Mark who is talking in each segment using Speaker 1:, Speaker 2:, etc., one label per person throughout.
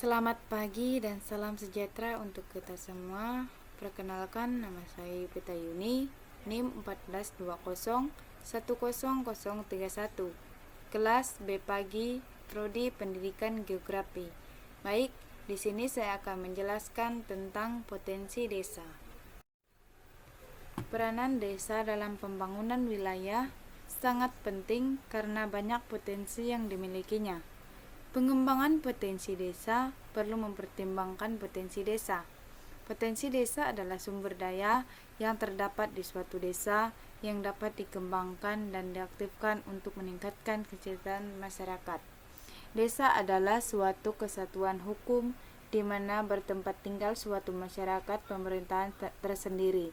Speaker 1: Selamat pagi dan salam sejahtera untuk kita semua. Perkenalkan, nama saya Yupita Yuni, NIM 14201001. Kelas B pagi, Prodi Pendidikan Geografi. Baik, di sini saya akan menjelaskan tentang potensi desa. Peranan desa dalam pembangunan wilayah sangat penting karena banyak potensi yang dimilikinya. Pengembangan potensi desa perlu mempertimbangkan potensi desa. Potensi desa adalah sumber daya yang terdapat di suatu desa yang dapat dikembangkan dan diaktifkan untuk meningkatkan kesejahteraan masyarakat. Desa adalah suatu kesatuan hukum di mana bertempat tinggal suatu masyarakat pemerintahan tersendiri.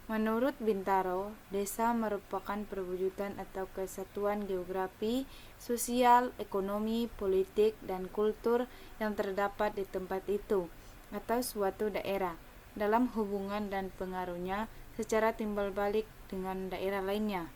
Speaker 1: Menurut Bintaro, desa merupakan perwujudan atau kesatuan geografi, sosial, ekonomi, politik, dan kultur yang terdapat di tempat itu atau suatu daerah dalam hubungan dan pengaruhnya secara timbal balik dengan daerah lainnya.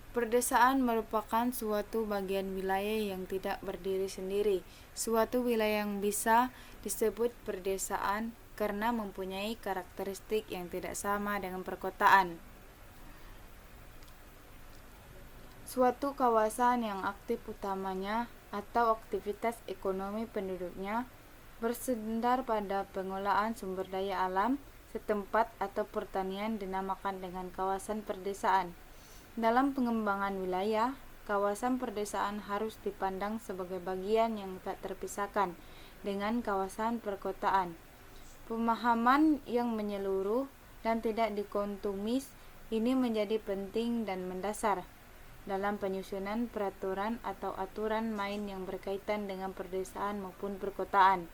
Speaker 1: Perdesaan merupakan suatu bagian wilayah yang tidak berdiri sendiri. Suatu wilayah yang bisa disebut perdesaan karena mempunyai karakteristik yang tidak sama dengan perkotaan. Suatu kawasan yang aktif utamanya atau aktivitas ekonomi penduduknya bersandar pada pengolahan sumber daya alam setempat atau pertanian dinamakan dengan kawasan perdesaan. Dalam pengembangan wilayah, kawasan perdesaan harus dipandang sebagai bagian yang tak terpisahkan dengan kawasan perkotaan. Pemahaman yang menyeluruh dan tidak dikotomis ini menjadi penting dan mendasar dalam penyusunan peraturan atau aturan main yang berkaitan dengan perdesaan maupun perkotaan,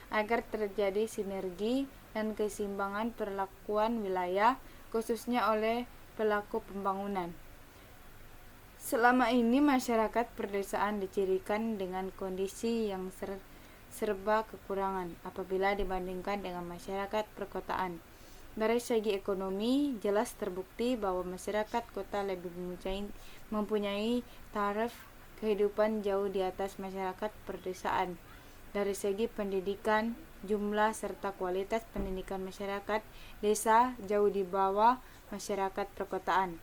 Speaker 1: agar terjadi sinergi dan keseimbangan perlakuan wilayah, khususnya oleh pelaku pembangunan. Selama ini masyarakat perdesaan dicirikan dengan kondisi yang serba kekurangan apabila dibandingkan dengan masyarakat perkotaan. Dari segi ekonomi, jelas terbukti bahwa masyarakat kota lebih mempunyai taraf kehidupan jauh di atas masyarakat perdesaan. Dari segi pendidikan, jumlah serta kualitas pendidikan masyarakat desa jauh di bawah masyarakat perkotaan.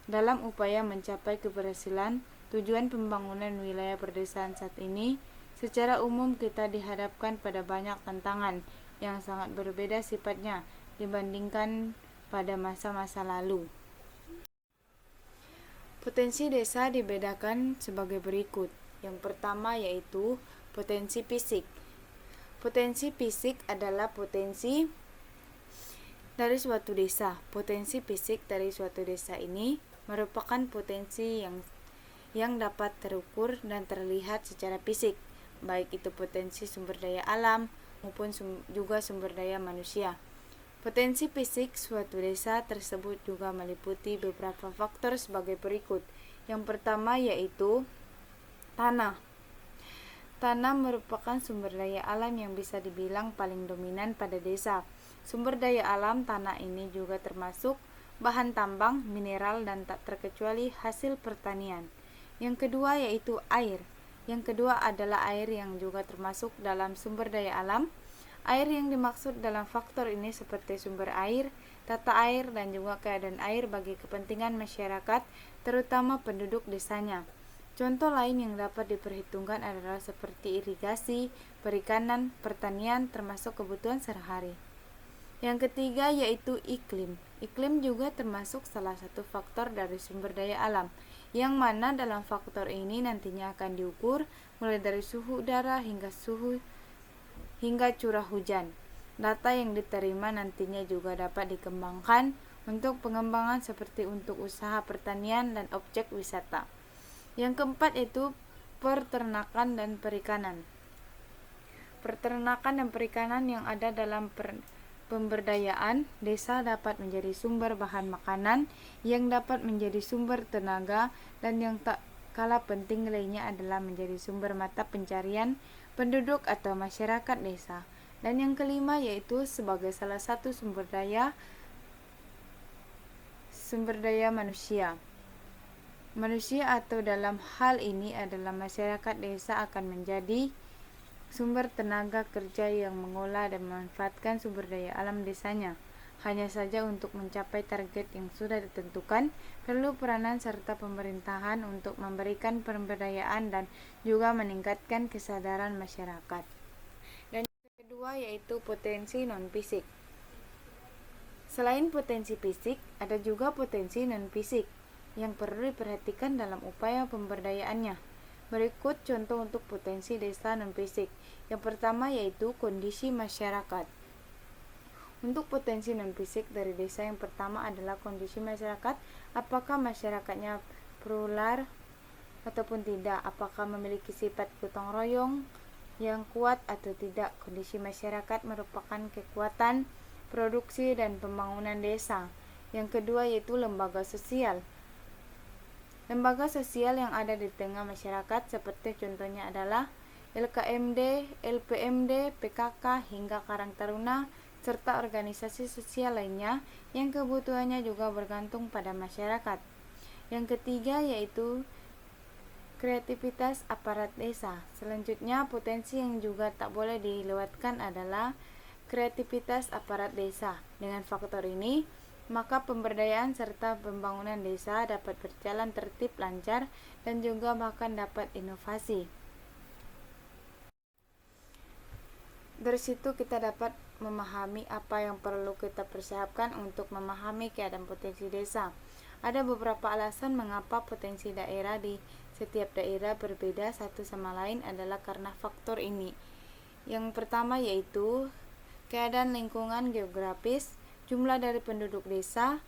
Speaker 1: Dalam upaya mencapai keberhasilan tujuan pembangunan wilayah perdesaan saat ini, secara umum kita dihadapkan pada banyak tantangan yang sangat berbeda sifatnya dibandingkan pada masa-masa lalu. Potensi desa dibedakan sebagai berikut. Yang pertama yaitu potensi fisik. Potensi fisik adalah potensi dari suatu desa. Potensi fisik dari suatu desa ini merupakan potensi yang dapat terukur dan terlihat secara fisik, baik itu potensi sumber daya alam maupun juga sumber daya manusia. Potensi fisik suatu desa tersebut juga meliputi beberapa faktor sebagai berikut. Yang pertama yaitu tanah. Tanah merupakan sumber daya alam yang bisa dibilang paling dominan pada desa. Sumber daya alam tanah ini juga termasuk bahan tambang, mineral, dan tak terkecuali hasil pertanian. Yang kedua yaitu air. Yang kedua adalah air yang juga termasuk dalam sumber daya alam. Air yang dimaksud dalam faktor ini seperti sumber air, tata air, dan juga keadaan air bagi kepentingan masyarakat, terutama penduduk desanya. Contoh lain yang dapat diperhitungkan adalah seperti irigasi, perikanan, pertanian, termasuk kebutuhan sehari-hari. Yang ketiga yaitu iklim. Iklim juga termasuk salah satu faktor dari sumber daya alam, yang mana dalam faktor ini nantinya akan diukur mulai dari suhu udara hingga curah hujan. Data yang diterima nantinya juga dapat dikembangkan untuk pengembangan seperti untuk usaha pertanian dan objek wisata. Yang keempat yaitu peternakan dan perikanan. Peternakan dan perikanan yang ada dalam pemberdayaan desa dapat menjadi sumber bahan makanan yang dapat menjadi sumber tenaga, dan yang tak kalah penting lainnya adalah menjadi sumber mata pencarian penduduk atau masyarakat desa. Dan yang kelima yaitu sebagai salah satu sumber daya manusia. Manusia atau dalam hal ini adalah masyarakat desa akan menjadi sumber tenaga kerja yang mengolah dan memanfaatkan sumber daya alam desanya. Hanya saja untuk mencapai target yang sudah ditentukan, perlu peranan serta pemerintahan untuk memberikan pemberdayaan dan juga meningkatkan kesadaran masyarakat. Dan yang kedua yaitu potensi non-fisik. Selain potensi fisik, ada juga potensi non-fisik yang perlu diperhatikan dalam upaya pemberdayaannya. Berikut contoh untuk potensi desa non-fisik. Yang pertama yaitu kondisi masyarakat. Untuk potensi non-fisik dari desa yang pertama adalah kondisi masyarakat. Apakah masyarakatnya plural ataupun tidak? Apakah memiliki sifat gotong royong yang kuat atau tidak? Kondisi masyarakat merupakan kekuatan produksi dan pembangunan desa. Yang kedua yaitu lembaga sosial. Lembaga sosial yang ada di tengah masyarakat seperti contohnya adalah LKMD, LPMD, PKK hingga Karang Taruna serta organisasi sosial lainnya yang kebutuhannya juga bergantung pada masyarakat. Yang ketiga yaitu kreativitas aparat desa. Selanjutnya potensi yang juga tak boleh dilewatkan adalah kreativitas aparat desa. Dengan faktor ini, maka pemberdayaan serta pembangunan desa dapat berjalan tertib, lancar, dan juga bahkan dapat inovasi. Dari situ kita dapat memahami apa yang perlu kita persiapkan untuk memahami keadaan potensi desa. Ada beberapa alasan mengapa potensi daerah di setiap daerah berbeda satu sama lain adalah karena faktor ini. Yang pertama yaitu keadaan lingkungan geografis, jumlah dari penduduk desa.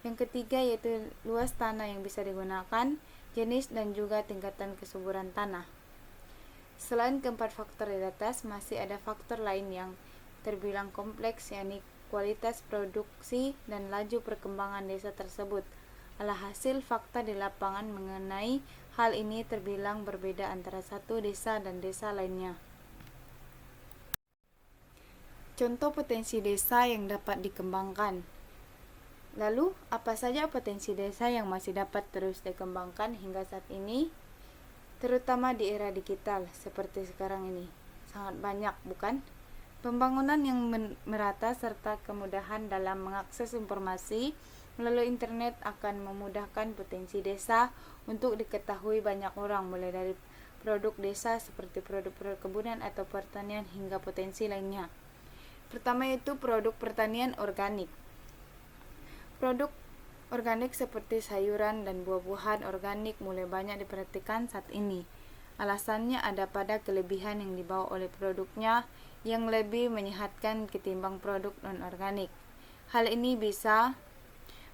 Speaker 1: Yang ketiga yaitu luas tanah yang bisa digunakan, jenis dan juga tingkatan kesuburan tanah. Selain keempat faktor di atas, masih ada faktor lain yang terbilang kompleks, yakni kualitas produksi dan laju perkembangan desa tersebut. Alhasil, fakta di lapangan mengenai hal ini terbilang berbeda antara satu desa dan desa lainnya. Contoh potensi desa yang dapat dikembangkan. Lalu, apa saja potensi desa yang masih dapat terus dikembangkan hingga saat ini? Terutama di era digital seperti sekarang ini. Sangat banyak, bukan? Pembangunan yang merata serta kemudahan dalam mengakses informasi melalui internet akan memudahkan potensi desa untuk diketahui banyak orang, mulai dari produk desa seperti produk perkebunan atau pertanian hingga potensi lainnya. Pertama yaitu produk pertanian organik. Produk organik seperti sayuran dan buah-buahan organik mulai banyak diperhatikan saat ini. Alasannya ada pada kelebihan yang dibawa oleh produknya yang lebih menyehatkan ketimbang produk non-organik. Hal ini bisa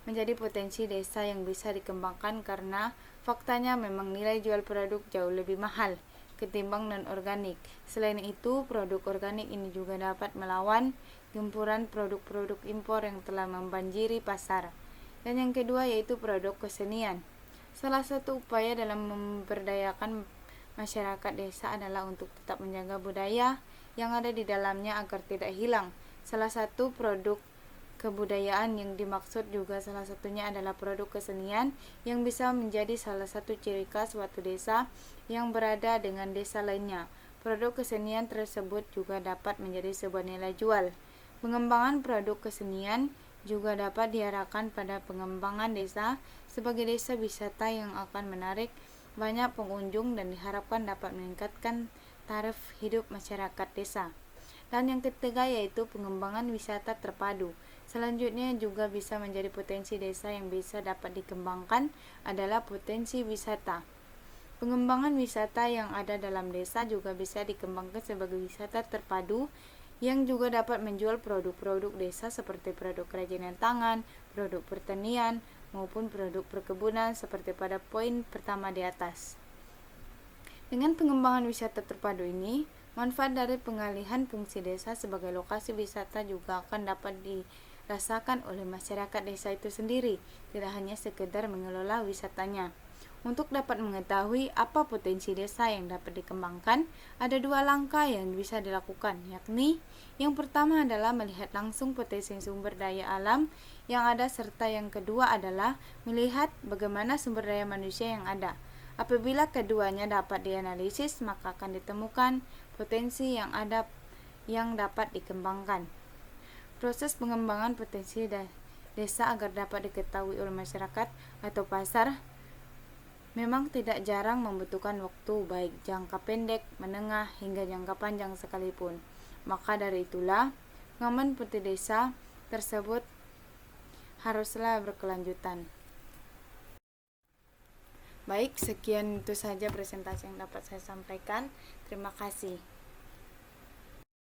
Speaker 1: menjadi potensi desa yang bisa dikembangkan karena faktanya memang nilai jual produk jauh lebih mahal ketimbang non-organik. Selain itu, produk organik ini juga dapat melawan gempuran produk-produk impor yang telah membanjiri pasar. Dan yang kedua yaitu produk kesenian. Salah satu upaya dalam memberdayakan masyarakat desa adalah untuk tetap menjaga budaya yang ada di dalamnya agar tidak hilang. Salah satu produk kebudayaan yang dimaksud juga salah satunya adalah produk kesenian yang bisa menjadi salah satu ciri khas suatu desa yang berada dengan desa lainnya. Produk kesenian tersebut juga dapat menjadi sebuah nilai jual. Pengembangan produk kesenian juga dapat diarahkan pada pengembangan desa sebagai desa wisata yang akan menarik banyak pengunjung dan diharapkan dapat meningkatkan taraf hidup masyarakat desa. Dan yang ketiga yaitu pengembangan wisata terpadu. Selanjutnya juga bisa menjadi potensi desa yang bisa dapat dikembangkan adalah potensi wisata. Pengembangan wisata yang ada dalam desa juga bisa dikembangkan sebagai wisata terpadu yang juga dapat menjual produk-produk desa seperti produk kerajinan tangan, produk pertanian, maupun produk perkebunan seperti pada poin pertama di atas. Dengan pengembangan wisata terpadu ini, manfaat dari pengalihan fungsi desa sebagai lokasi wisata juga akan dapat dirasakan oleh masyarakat desa itu sendiri, tidak hanya sekedar mengelola wisatanya. Untuk dapat mengetahui apa potensi desa yang dapat dikembangkan, ada 2 langkah yang bisa dilakukan, yakni yang pertama adalah melihat langsung potensi sumber daya alam yang ada, serta yang kedua adalah melihat bagaimana sumber daya manusia yang ada. Apabila keduanya dapat dianalisis, maka akan ditemukan potensi yang ada yang dapat dikembangkan. Proses pengembangan potensi desa agar dapat diketahui oleh masyarakat atau pasar memang tidak jarang membutuhkan waktu, baik jangka pendek, menengah, hingga jangka panjang sekalipun. Maka dari itulah, pengembangan potensi desa tersebut haruslah berkelanjutan. Baik, sekian itu saja presentasi yang dapat saya sampaikan. Terima kasih.